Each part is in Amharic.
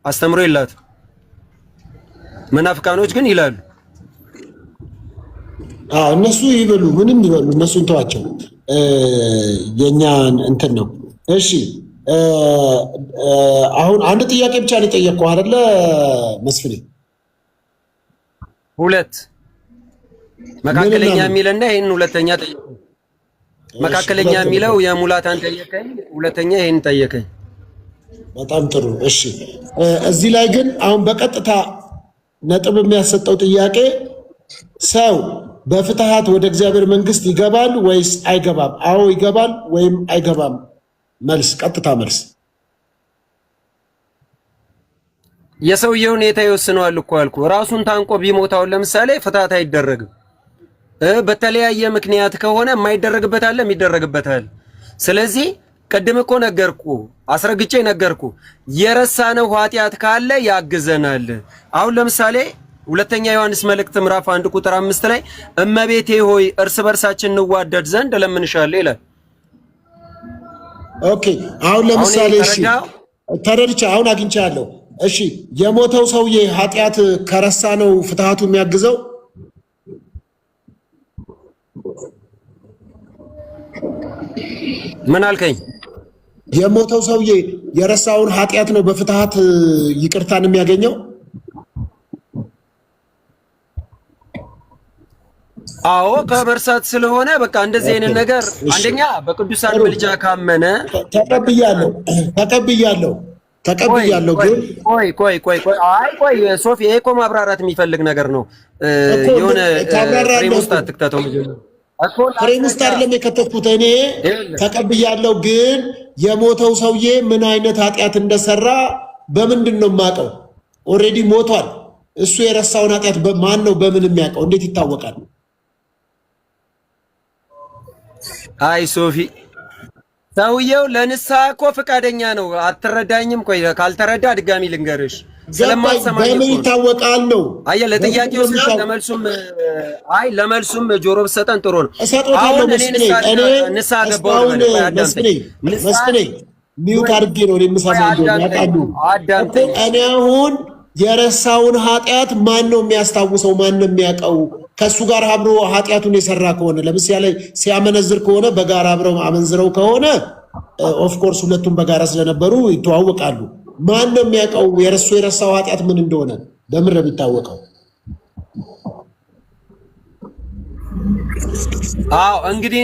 አስተምሮ የላት መናፍቃኖች ግን ይላሉ። እነሱ ይበሉ ምንም ይበሉ እነሱን ተዋቸው። የኛን እንትን ነው። እሺ አሁን አንድ ጥያቄ ብቻ ነው የጠየቅኩህ አይደለ መስፍኔ? ሁለት መካከለኛ የሚልና ይሄን ሁለተኛ ጠየቀኝ። መካከለኛ የሚለው የሙላታን ጠየቀኝ፣ ሁለተኛ ይሄን ጠየቀኝ። በጣም ጥሩ። እሺ እዚህ ላይ ግን አሁን በቀጥታ ነጥብ የሚያሰጠው ጥያቄ ሰው በፍትሃት ወደ እግዚአብሔር መንግስት ይገባል ወይስ አይገባም? አዎ ይገባል ወይም አይገባም? መልስ፣ ቀጥታ መልስ። የሰውየው ሁኔታ ይወስነዋል እኮ አልኩ። ራሱን ታንቆ ቢሞታው ለምሳሌ ፍትሃት አይደረግም። በተለያየ ምክንያት ከሆነ የማይደረግበት አለ፣ የሚደረግበት አለ። ስለዚህ ቅድም እኮ ነገርኩ፣ አስረግጬ ነገርኩ። የረሳነው ኃጢአት ካለ ያግዘናል። አሁን ለምሳሌ ሁለተኛ ዮሐንስ መልእክት ምዕራፍ 1 ቁጥር 5 ላይ እመቤቴ ሆይ እርስ በርሳችን እንዋደድ ዘንድ እለምንሻለሁ ይላል። ኦኬ አሁን ለምሳሌ እሺ ተረድቼ አሁን አግኝቻለሁ። እሺ የሞተው ሰውዬ ኃጢአት ከረሳ ነው ፍትሃቱ የሚያግዘው? ምን አልከኝ? የሞተው ሰውዬ የረሳውን ኃጢአት ነው በፍትሃት ይቅርታን የሚያገኘው? አዎ ከመርሳት ስለሆነ በቃ እንደዚህ አይነት ነገር አንደኛ በቅዱሳን ምልጃ ካመነ ተቀብያለሁ። ግን ቆይ ሶፊ ይሄ እኮ ማብራራት የሚፈልግ ነገር ነው። የሆነ ፍሬም ውስጥ አትክተተው። ፍሬም ውስጥ አይደለም የከተትኩት እኔ ተቀብያለሁ። ግን የሞተው ሰውዬ ምን አይነት ኃጢአት እንደሰራ በምንድን ነው የማውቀው? ኦልሬዲ ሞቷል። እሱ የረሳውን ኃጢአት ማን ነው በምን የሚያውቀው? እንዴት ይታወቃል? አይ ሶፊ ሰውየው ለንስሐ እኮ ፈቃደኛ ነው። አትረዳኝም? ቆይ ካልተረዳ ድጋሚ ልንገርሽ ስለማትሰማኝ በምን ይታወቃል ነው። አየህ ለጥያቄው ሳይሆን ለመልሱም ጆሮ ብትሰጠን ጥሩ ነው። አሁን እኔ ንስሐ ገባሁ መስፍኔ ሚውት አድርጌ ነው የምሰማው። ያውቃሉ እኔ አሁን የረሳውን ኃጢአት ማን ነው የሚያስታውሰው? ማን ነው የሚያውቀው? ከሱ ጋር አብሮ ኃጢአቱን የሰራ ከሆነ ለምሳሌ ሲያመነዝር ከሆነ በጋራ አብረው አመንዝረው ከሆነ ኦፍ ኮርስ ሁለቱም በጋራ ስለነበሩ ይተዋወቃሉ። ማን ነው የሚያውቀው የረሳው ኃጢአት ምን እንደሆነ? በምን ነው የሚታወቀው? አዎ እንግዲህ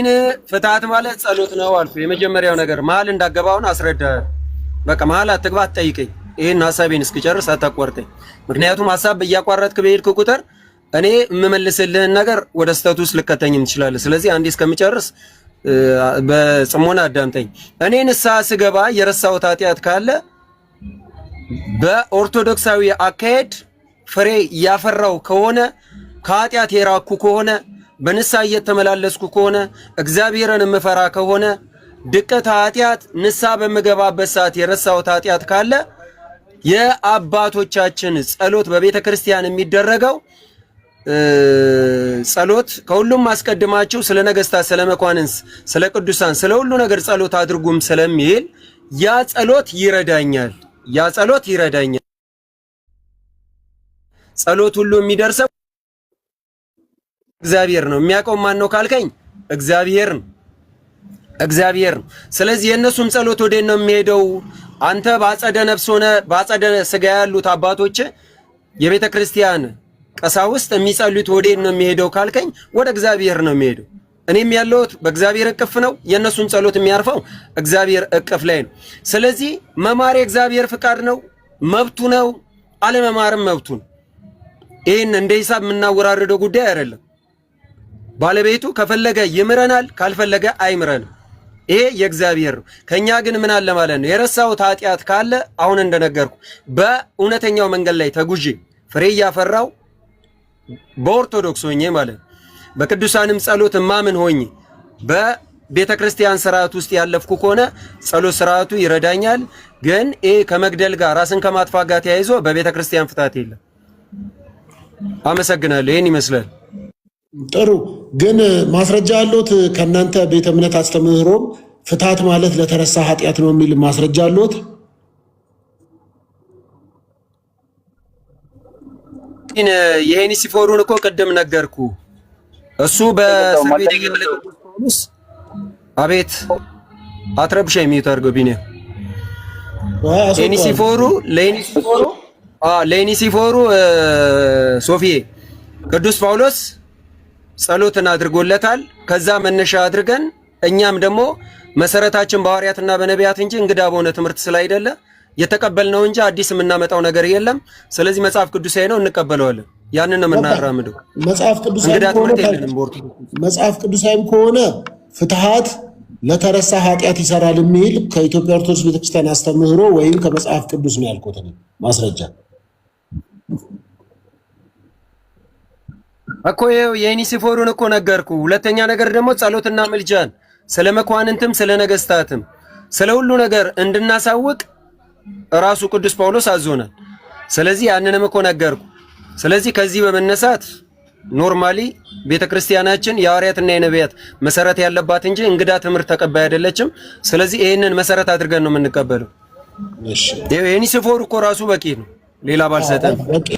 ፍትሃት ማለት ጸሎት ነው አልኩ። የመጀመሪያው ነገር መሀል እንዳገባውን አስረዳ። በቃ መሀል አትግባ፣ አትጠይቀኝ። ይሄን ሐሳቤን እስኪጨርስ አታቋርጠኝ። ምክንያቱም ሐሳብ በያቋረጥክ በሄድክ ቁጥር እኔ የምመልስልህን ነገር ወደ ስተቱ ውስጥ ልከተኝም ትችላለህ። ስለዚህ አንዴ እስከምጨርስ በጽሞና አዳምጠኝ። እኔ ንስሐ ስገባ የረሳሁት ኃጢአት ካለ በኦርቶዶክሳዊ አካሄድ ፍሬ እያፈራው ከሆነ ከኃጢአት የራኩ ከሆነ በንስሐ እየተመላለስኩ ከሆነ እግዚአብሔርን የምፈራ ከሆነ ድቀት ኃጢአት ንስሐ በምገባበት ሰዓት የረሳሁት ኃጢአት ካለ የአባቶቻችን ጸሎት በቤተ ክርስቲያን የሚደረገው ጸሎት ከሁሉም አስቀድማችሁ ስለ ነገስታት፣ ስለ መኳንንስ፣ ስለ ቅዱሳን፣ ስለ ሁሉ ነገር ጸሎት አድርጉም ስለሚል ያ ጸሎት ይረዳኛል። ጸሎት ሁሉ የሚደርሰው እግዚአብሔር ነው። የሚያውቀው ማን ነው ካልከኝ እግዚአብሔር ነው። ስለዚህ የእነሱም ጸሎት ወዴት ነው የሚሄደው? አንተ በአጸደ ነፍስ ሆነ በአጸደ ስጋ ያሉት አባቶች የቤተ ክርስቲያን ቀሳውስት የሚጸልዩት ወዴት ነው የሚሄደው ካልከኝ ወደ እግዚአብሔር ነው የሚሄደው። እኔም ያለሁት በእግዚአብሔር እቅፍ ነው። የእነሱም ጸሎት የሚያርፈው እግዚአብሔር እቅፍ ላይ ነው። ስለዚህ መማር የእግዚአብሔር ፍቃድ ነው፣ መብቱ ነው። አለመማርም መብቱ ነው። ይህን እንደ ሂሳብ የምናወራርደው ጉዳይ አይደለም። ባለቤቱ ከፈለገ ይምረናል፣ ካልፈለገ አይምረንም። ይሄ የእግዚአብሔር ነው። ከኛ ግን ምን አለ ማለት ነው? የረሳሁት ኃጢአት ካለ አሁን እንደነገርኩ በእውነተኛው መንገድ ላይ ተጉዤ ፍሬ እያፈራው በኦርቶዶክስ ሆኜ ማለት ነው በቅዱሳንም ጸሎት ማምን ሆኜ በቤተ ክርስቲያን ስርዓት ውስጥ ያለፍኩ ከሆነ ጸሎት ስርዓቱ ይረዳኛል። ግን ይሄ ከመግደል ጋር ራስን ከማጥፋት ጋር ተያይዞ በቤተ ክርስቲያን ፍታት የለም። አመሰግናለሁ። ይሄን ይመስላል። ጥሩ። ግን ማስረጃ አለዎት? ከእናንተ ቤተ እምነት አስተምህሮም ፍትሐት ማለት ለተረሳ ኃጢአት ነው የሚል ማስረጃ አለዎት? የሄኒሲፎሩን እኮ ቅድም ነገርኩ። እሱ በእስር ቤት የገለጠው ጳውሎስ አቤት አትረብሻይ የሚታርገው ቢኔ ለሄኒሲፎሩ ሶፊዬ ቅዱስ ጳውሎስ ጸሎትን አድርጎለታል። ከዛ መነሻ አድርገን እኛም ደግሞ መሰረታችን በሐዋርያትና በነቢያት እንጂ እንግዳ በሆነ ትምህርት ስላይደለ የተቀበልነው እንጂ አዲስ የምናመጣው ነገር የለም። ስለዚህ መጽሐፍ ቅዱሳዊ ነው እንቀበለዋለን። ያንን ነው የምናራምደው። መጽሐፍ ቅዱሳዊም ከሆነ ፍትሃት ለተረሳ ኃጢአት ይሰራል የሚል ከኢትዮጵያ ኦርቶዶክስ ቤተክርስቲያን አስተምህሮ ወይም ከመጽሐፍ ቅዱስ ነው ያልኩት ማስረጃ እኮ የሄኒሲፎሩን እኮ ነገርኩ። ሁለተኛ ነገር ደግሞ ጸሎትና ምልጃን ስለ መኳንንትም ስለ ነገስታትም ስለ ሁሉ ነገር እንድናሳውቅ ራሱ ቅዱስ ጳውሎስ አዞናል። ስለዚህ ያንንም እኮ ነገርኩ። ስለዚህ ከዚህ በመነሳት ኖርማሊ ቤተክርስቲያናችን የሐዋርያትና የነቢያት መሰረት ያለባት እንጂ እንግዳ ትምህርት ተቀባይ አይደለችም። ስለዚህ ይሄንን መሰረት አድርገን ነው የምንቀበለው። እሺ የሄኒሲፎሩ እኮ ራሱ በቂ ነው። ሌላ ባልሰጠን በቂ።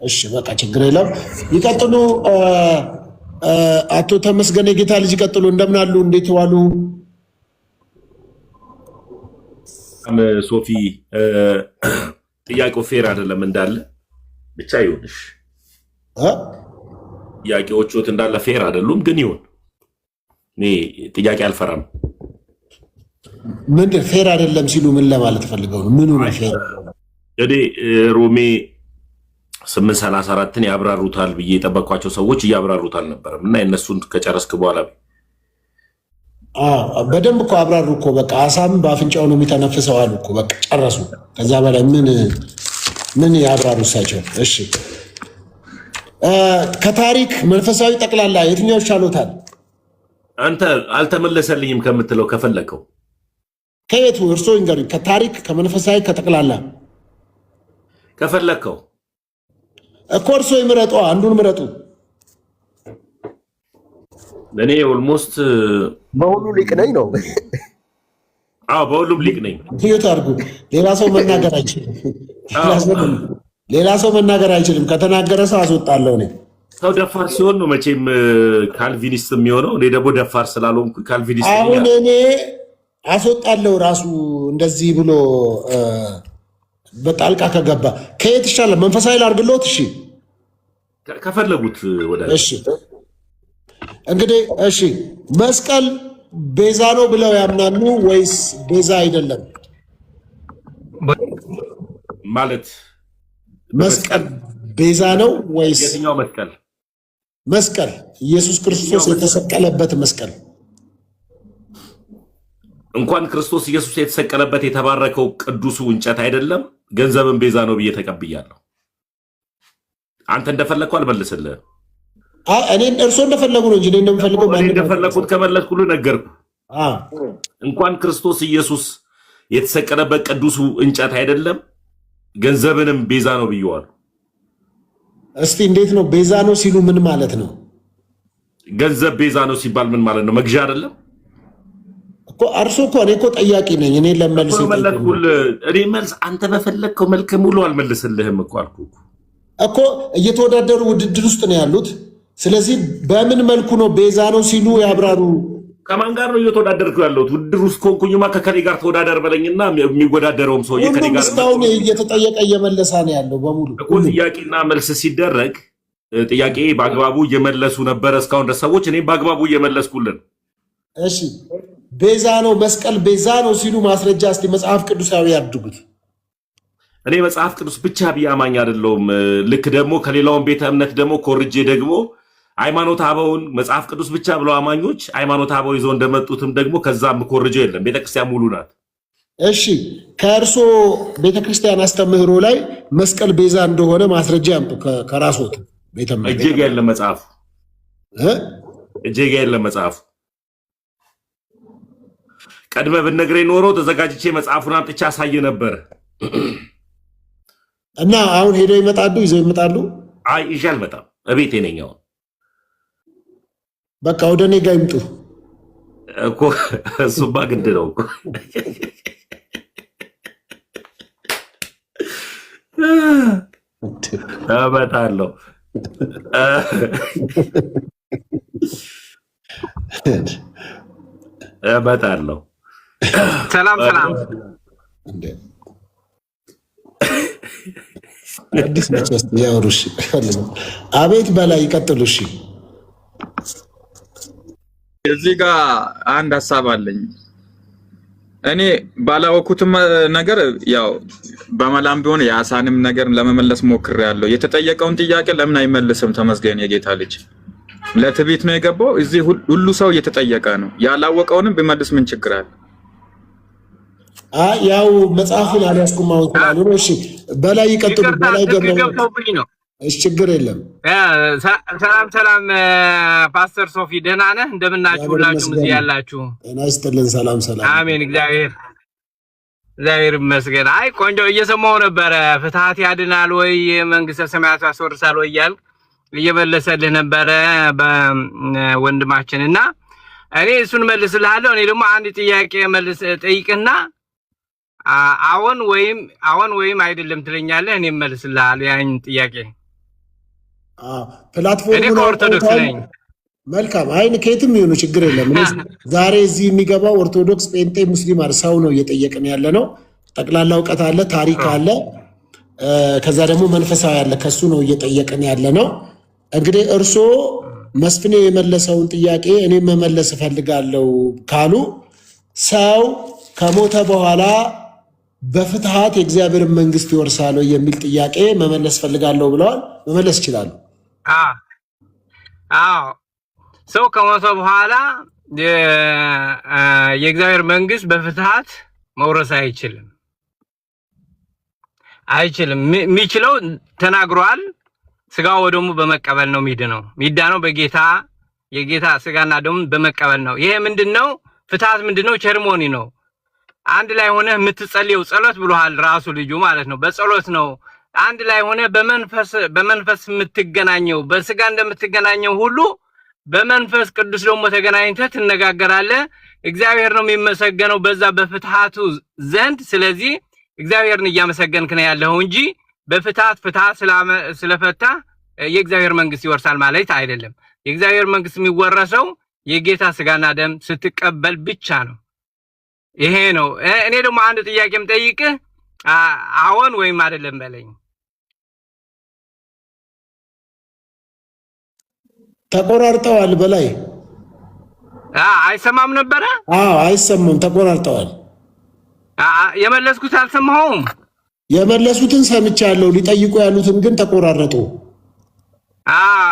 እሺ በቃ ችግር የለም። ይቀጥሉ። አቶ ተመስገን የጌታ ልጅ ይቀጥሉ። እንደምን አሉ? እንዴት ዋሉ? ሶፊ ጥያቄው ፌር አይደለም እንዳለ ብቻ ይሁንሽ። ጥያቄዎቹት እንዳለ ፌር አይደሉም፣ ግን ይሁን። እኔ ጥያቄ አልፈራም። ምንድን ፌር አይደለም ሲሉ ምን ለማለት ፈልገው ነው? ምኑ ነው ፌር? እንግዲህ ሮሜ 8:34ን ያብራሩታል ብዬ የጠበቅኳቸው ሰዎች እያብራሩት አልነበረም እና የእነሱን ከጨረስክ በኋላ በደንብ እኮ አብራሩ እኮ። በቃ አሳም በአፍንጫው ነው የሚተነፍሰው አሉ እኮ። በቃ ጨረሱ። ከዛ በላይ ምን ያብራሩ እሳቸው? እሺ ከታሪክ መንፈሳዊ ጠቅላላ የትኛው ይሻሎታል? አንተ አልተመለሰልኝም ከምትለው ከፈለከው ከየቱ እርሶ ይንገሩኝ። ከታሪክ ከመንፈሳዊ ከጠቅላላ ከፈለከው እኮ እርሶ ይምረጡ፣ አንዱን ምረጡ። እኔ ኦልሞስት በሁሉ ሊቅ ነኝ ነው። በሁሉም ሊቅ ነኝ። ትዩት አድርጉ። ሌላ ሰው መናገር አይችልም። ሌላ ሰው መናገር አይችልም። ከተናገረ ሰው አስወጣለሁ። እኔ ሰው ደፋር ሲሆን ነው መቼም ካልቪኒስት የሚሆነው። እኔ ደግሞ ደፋር ስላልሆንኩ ካልቪኒስት አሁን እኔ አስወጣለሁ ራሱ እንደዚህ ብሎ በጣልቃ ከገባ ከየት ይሻላል? መንፈሳዊ ላድርግልዎት? እሺ ከፈለጉት ወደ እሺ እንግዲህ እሺ መስቀል ቤዛ ነው ብለው ያምናሉ ወይስ ቤዛ አይደለም? ማለት መስቀል ቤዛ ነው ወይስ የትኛው መስቀል? መስቀል ኢየሱስ ክርስቶስ የተሰቀለበት መስቀል። እንኳን ክርስቶስ ኢየሱስ የተሰቀለበት የተባረከው ቅዱሱ እንጨት አይደለም ገንዘብን ቤዛ ነው ብዬ ተቀብያለሁ። አንተ እንደፈለግከው አልመልስልህም። እኔ እርሶ እንደፈለጉ ነው እንጂ እኔ እንደምፈልገው እንደፈለኩት ከመለስኩልህ ነገርኩ። እንኳን ክርስቶስ ኢየሱስ የተሰቀለበት ቅዱሱ እንጨት አይደለም ገንዘብንም ቤዛ ነው ብየዋል። እስቲ እንዴት ነው ቤዛ ነው ሲሉ ምን ማለት ነው? ገንዘብ ቤዛ ነው ሲባል ምን ማለት ነው? መግዣ አይደለም እኮ። እርሶ እኮ እኔ እኮ ጠያቂ ነኝ። እኔ ለመልስ እኔ መልስ አንተ በፈለግከው መልክ ሙሉ አልመልስልህም እኮ አልኩህ እኮ። እየተወዳደሩ ውድድር ውስጥ ነው ያሉት። ስለዚህ በምን መልኩ ነው ቤዛ ነው ሲሉ ያብራሩ። ከማን ጋር ነው እየተወዳደርኩ ያለሁት? ውድድር ውስጥ ከሆንኩኝማ ከከሌ ጋር ተወዳደር በለኝና የሚወዳደረውም ሰውዬ ከሌ ጋር እስካሁን እየተጠየቀ እየመለሳ ነው ያለው በሙሉ እኮ። ጥያቄና መልስ ሲደረግ ጥያቄ በአግባቡ እየመለሱ ነበረ እስካሁን ድረስ ሰዎች። እኔም በአግባቡ እየመለስኩልን። እሺ ቤዛ ነው መስቀል ቤዛ ነው ሲሉ ማስረጃ እስቲ መጽሐፍ ቅዱሳዊ ያድርጉት። እኔ መጽሐፍ ቅዱስ ብቻ ብዬ አማኝ አይደለሁም። ልክ ደግሞ ከሌላውን ቤተ እምነት ደግሞ ኮርጄ ደግሞ ሃይማኖት አበውን መጽሐፍ ቅዱስ ብቻ ብለው አማኞች ሃይማኖት አበው ይዘው እንደመጡትም ደግሞ ከዛ ምኮርጀው የለም። ቤተክርስቲያን ሙሉ ናት። እሺ ከእርሶ ቤተክርስቲያን አስተምህሮ ላይ መስቀል ቤዛ እንደሆነ ማስረጃ ያምጡ ከራስዎት ቤተ እምነት። እጄ ጋ የለም መጽሐፉ፣ እጄ ጋ የለም መጽሐፉ። ቀድመ ብትነግረኝ ኖሮ ተዘጋጅቼ መጽሐፉን አምጥቼ አሳየ ነበር። እና አሁን ሄደው ይመጣሉ፣ ይዘው ይመጣሉ። አይ ይዤ አልመጣም፣ እቤቴ ነኝ አሁን። በቃ ወደ እኔ ጋር ይምጡ እኮ። እሱማ ግድ ነው እኮ። እመጣለሁ። እመጣለሁ። ሰላም ሰላም። አዲስ መቼስ ያወሩሽ አቤት በላይ ይቀጥሉ። እሺ እዚህ ጋር አንድ ሀሳብ አለኝ። እኔ ባላወኩትም ነገር ያው በመላም ቢሆን የአሳንም ነገር ለመመለስ ሞክሬያለሁ። የተጠየቀውን ጥያቄ ለምን አይመልስም? ተመስገን የጌታ ልጅ ለትዕቢት ነው የገባው። እዚህ ሁሉ ሰው እየተጠየቀ ነው። ያላወቀውንም ቢመልስ ምን ችግር አለ? ያው መጽሐፉን አልያዝኩም አሁን ስላሉ ነው። እሺ በላይ ይቀጥሉ። በላይ ገብተውብኝ ነው። እሺ ችግር የለም። ሰላም ሰላም። ፓስተር ሶፊ ደህና ነህ? እንደምናችሁ ሁላችሁም እዚህ ያላችሁ? ጤና ይስጥልን። ሰላም ሰላም። አሜን። እግዚአብሔር ይመስገን። አይ ቆንጆ እየሰማሁ ነበረ። ፍትሐት ያድናል ወይ መንግስተ ሰማያት ያስወርሳል ወይ እያልክ እየመለሰልህ ነበረ በወንድማችን እና እኔ እሱን መልስልሃለሁ። እኔ ደግሞ አንድ ጥያቄ ጠይቅና አዎን ወይም አይደለም ትለኛለህ። እኔ መልስልሃለሁ ያን ጥያቄ። ፕላትፎርሙ እኔ ኦርቶዶክስ ነኝ። መልካም። አይን ከየትም ይሁኑ ችግር የለም። ዛሬ እዚህ የሚገባው ኦርቶዶክስ፣ ጴንጤ፣ ሙስሊም ሰው ነው እየጠየቅን ያለ ነው። ጠቅላላ እውቀት አለ፣ ታሪክ አለ፣ ከዛ ደግሞ መንፈሳዊ አለ። ከሱ ነው እየጠየቅን ያለ ነው። እንግዲህ እርስዎ መስፍኔ የመለሰውን ጥያቄ እኔም መመለስ እፈልጋለሁ ካሉ ሰው ከሞተ በኋላ በፍትሐት የእግዚአብሔርን መንግስት ይወርሳል የሚል ጥያቄ መመለስ እፈልጋለሁ ብለዋል። መመለስ ይችላሉ? አዎ፣ ሰው ከሞተ በኋላ የእግዚአብሔር መንግስት በፍትሐት መውረስ አይችልም። የሚችለው ተናግሯል። ስጋው ደግሞ በመቀበል ነው ሚዳነው የጌታ ስጋና ደሙ በመቀበል ነው። ይሄ ምንድነው? ፍትሐት ምንድነው? ቸርሞኒ ነው። አንድ ላይ ሆነ የምትጸልየው ጸሎት ብሎሃል ራሱ ልጁ ማለት ነው። በጸሎት ነው አንድ ላይ ሆነ በመንፈስ የምትገናኘው። በስጋ እንደምትገናኘው ሁሉ በመንፈስ ቅዱስ ደግሞ ተገናኝተህ ትነጋገራለህ። እግዚአብሔር ነው የሚመሰገነው በዛ በፍትሐቱ ዘንድ። ስለዚህ እግዚአብሔርን እያመሰገንክ ነው ያለው እንጂ በፍትሐት ስለፈታ የእግዚአብሔር መንግስት ይወርሳል ማለት አይደለም። የእግዚአብሔር መንግስት የሚወረሰው የጌታ ስጋና ደም ስትቀበል ብቻ ነው። ይሄ ነው። እኔ ደግሞ አንድ ጥያቄም ጠይቅህ፣ አዎን ወይም አይደለም በለኝ። ተቆራርጠዋል በላይ። አይሰማም ነበረ? አይሰማም፣ ተቆራርጠዋል። የመለስኩት አልሰማሁም። የመለሱትን ሰምቻለሁ፣ ሊጠይቁ ያሉትን ግን ተቆራረጡ።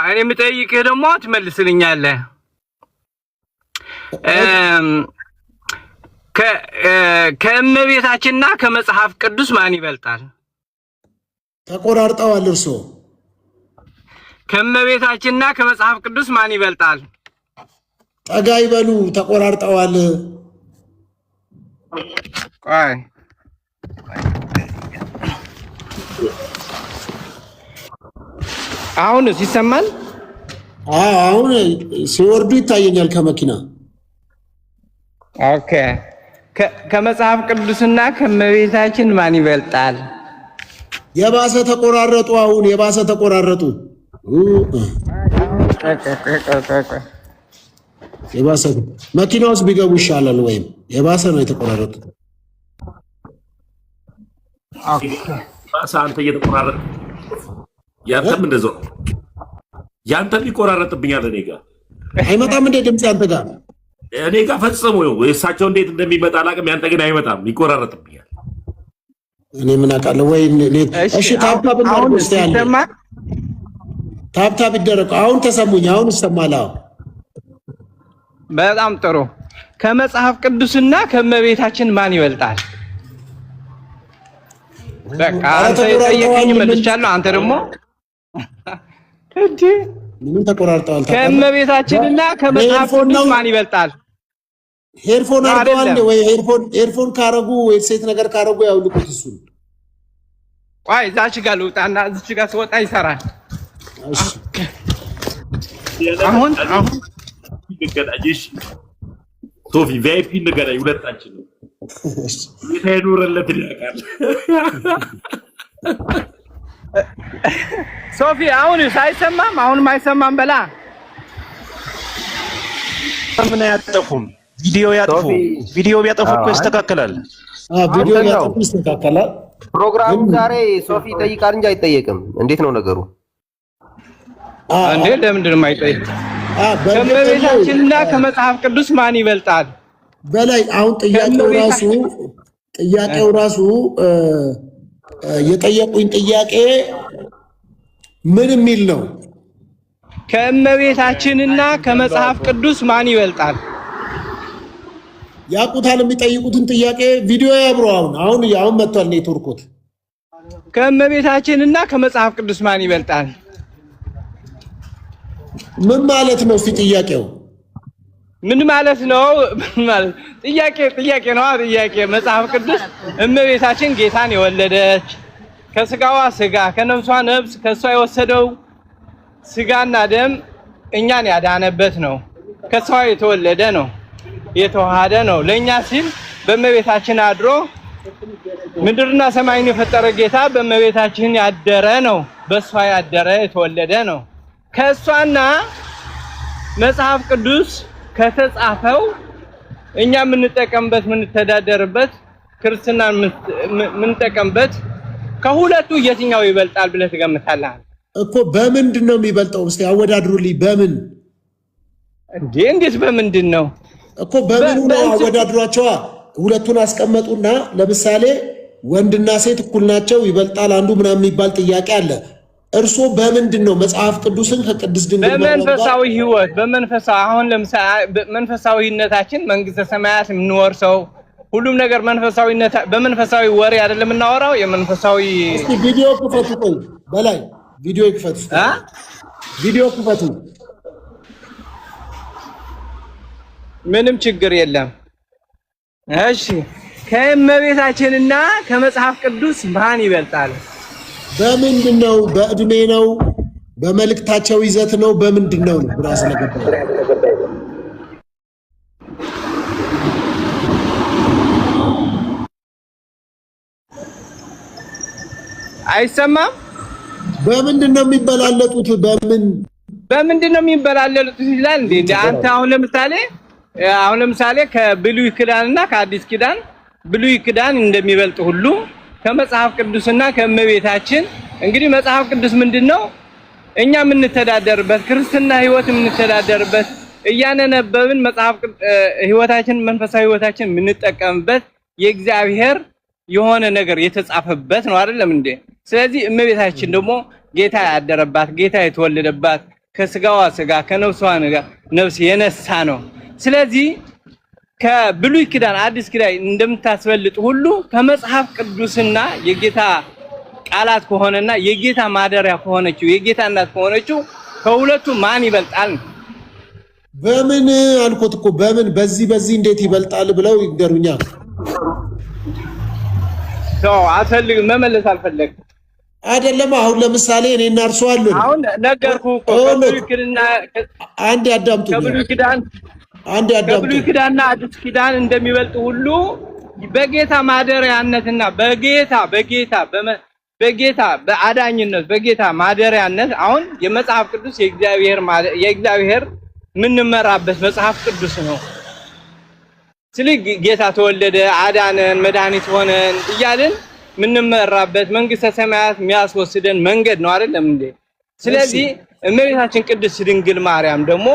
እኔ የምጠይቅህ ደግሞ ትመልስልኛለህ። ከእመቤታችንና ከመጽሐፍ ቅዱስ ማን ይበልጣል? ተቆራርጠዋል። እርስዎ ከእመቤታችንና ከመጽሐፍ ቅዱስ ማን ይበልጣል? ጠጋ ይበሉ። ተቆራርጠዋል። ቆይ አሁንስ ይሰማል? አሁን ሲወርዱ ይታየኛል ከመኪና። ኦኬ። ከመጽሐፍ ቅዱስና ከእመቤታችን ማን ይበልጣል? የባሰ ተቆራረጡ። አሁን የባሰ ተቆራረጡ። የባሰ መኪና ውስጥ ቢገቡ ይሻላል። ወይም የባሰ ነው የተቆራረጡት። አንተ እየተቆራረጥ ያንተም እንደዛው ያንተም ይቆራረጥብኛል። እኔ ጋር አይመጣም እንደ ድምፅ ያንተ ጋር እኔ ጋር ፈጽሞ የእሳቸው እንዴት እንደሚመጣ አላውቅም። ያንተ ግን አይመጣም፣ ይቆራረጥብኛል። እኔ ምን አውቃለሁ? ወይ እሺ፣ ታብታብ ታብታብ ይደረግ። አሁን ተሰሙኝ። አሁን ይሰማል። በጣም ጥሩ። ከመጽሐፍ ቅዱስና ከእመቤታችን ማን ይበልጣል? በቃ አንተ የጠየቀኝ መልቻለሁ። አንተ ደግሞ እንዴ ምን ተቆራርጠዋል? ከእመቤታችንና ከመጽሐፍ ቅዱስ ማን ይበልጣል? ሄርፎን አርገዋል ወይ? ሄርፎን ካረጉ ወይ ሴት ነገር ካረጉ ያውልቁት እሱን። ቆይ እዛች ጋር ልውጣና እዚች ጋር ስወጣ ይሰራል። አሁን ይገዳጅሽ ሶፊ ቪአይፒ እንገናኝ ሁለታችን ነው። ይሄዱረለት ያቃል ሶፊ አሁን ሳይሰማም አሁንም አይሰማም በላ ምን ያጠፉም ቪዲዮ ያጠፉ ቪዲዮ ቢያጠፉ እኮ ይስተካከላል። ቪዲዮ ያጠፉ ይስተካከላል። ፕሮግራሙ ዛሬ ሶፊ ጠይቃል እንጂ አይጠየቅም። እንዴት ነው ነገሩ? እንዴ ለምንድን ነው የማይጠይቅ? ከመቤታችንና ከመጽሐፍ ቅዱስ ማን ይበልጣል? በላይ አሁን ጥያቄው ራሱ የጠየቁኝ ጥያቄ ምን የሚል ነው? ከመቤታችንና ከመጽሐፍ ቅዱስ ማን ይበልጣል? ያቁታል የሚጠይቁትን ጥያቄ ቪዲዮ ያብሩ። አሁን መጥቷል ኔትወርኩት። ከመቤታችንና ከመጽሐፍ ቅዱስ ማን ይበልጣል? ምን ማለት ነው? እስቲ ጥያቄው ምን ማለት ነው? ማለት ጥያቄ ነው። ጥያቄ መጽሐፍ ቅዱስ እመቤታችን ጌታን የወለደች ከስጋዋ ስጋ ከነፍሷ ነፍስ ከሷ የወሰደው ስጋና ደም እኛን ያዳነበት ነው። ከሷ የተወለደ ነው፣ የተዋሃደ ነው። ለኛ ሲል በእመቤታችን አድሮ ምድርና ሰማይን የፈጠረ ጌታ በእመቤታችን ያደረ ነው። በሷ ያደረ የተወለደ ነው። ከሷና መጽሐፍ ቅዱስ ከተጻፈው እኛ የምንጠቀምበት የምንተዳደርበት ክርስትና የምንጠቀምበት ከሁለቱ የትኛው ይበልጣል ብለህ ትገምታለህ? እኮ በምንድን ነው የሚበልጠው? እስቲ አወዳድሩልኝ። በምን እንዴት በምንድን ነው እኮ በምን ነው አወዳድሯቸው? ሁለቱን አስቀመጡና ለምሳሌ ወንድና ሴት እኩል ናቸው ይበልጣል አንዱ ምናምን የሚባል ጥያቄ አለ። እርሶ በምንድን ነው መጽሐፍ ቅዱስን ከቅድስት ድንግል በመንፈሳዊ ህይወት በመንፈሳዊ አሁን ለምሳሌ መንፈሳዊነታችን መንግስተ ሰማያት የምንወርሰው ሁሉም ነገር መንፈሳዊነት በመንፈሳዊ ወሬ አይደለም የምናወራው የመንፈሳዊ እስቲ ቪዲዮ ክፈቱ። ቆይ በላይ ቪዲዮ ክፈቱ። ቪዲዮ ክፈቱ። ምንም ችግር የለም። እሺ ከእመቤታችንና ከመጽሐፍ ቅዱስ ማን ይበልጣል? በምንድን ነው? በእድሜ ነው? በመልእክታቸው ይዘት ነው? በምንድን ነው? ግራ ስለገባኝ አይሰማም። በምንድን ነው የሚበላለጡት? በምንድን ነው የሚበላለጡት ይላል እንዴ? አንተ አሁን ለምሳሌ ከብሉይ ኪዳንና ከአዲስ ኪዳን ብሉይ ኪዳን እንደሚበልጥ ሁሉ ከመጽሐፍ ቅዱስና ከእመቤታችን እንግዲህ መጽሐፍ ቅዱስ ምንድነው? እኛ የምንተዳደርበት ክርስትና ህይወት የምንተዳደርበት እያነበብን መጽሐፍ ህይወታችን መንፈሳዊ ህይወታችን የምንጠቀምበት የእግዚአብሔር የሆነ ነገር የተጻፈበት ነው አይደለም እንዴ? ስለዚህ እመቤታችን ደግሞ ጌታ ያደረባት ጌታ የተወለደባት ከስጋዋ ስጋ ከነፍሷ ነፍስ የነሳ ነው። ስለዚህ ከብሉይ ኪዳን አዲስ ኪዳን እንደምታስበልጥ ሁሉ ከመጽሐፍ ቅዱስና የጌታ ቃላት ከሆነና የጌታ ማደሪያ ከሆነችው የጌታ እናት ከሆነችው ከሁለቱ ማን ይበልጣል? በምን አልኮት እኮ በምን በዚህ እንዴት ይበልጣል ብለው ይገሩኛል። አልፈልግም መመለስ አልፈለግም አይደለም። አሁን ለምሳሌ እኔና እርሱ አሉን። አሁን ነገርኩህ እኮ ከብሉይ ኪዳንና አንድ ያዳምጡ። ከብሉይ ኪዳንና አዲስ ኪዳን እንደሚበልጥ ሁሉ በጌታ ማደሪያነትና በጌታ በአዳኝነት በጌታ ማደሪያነት አሁን የመጽሐፍ ቅዱስ የእግዚአብሔር ምንመራበት መጽሐፍ ቅዱስ ነው። ስለዚህ ጌታ ተወለደ፣ አዳነን፣ መድኃኒት ሆነን እያልን ምንመራበት መንግስተ ሰማያት የሚያስወስደን መንገድ ነው አይደለም እንዴ? ስለዚህ እመቤታችን ቅድስት ድንግል ማርያም ደግሞ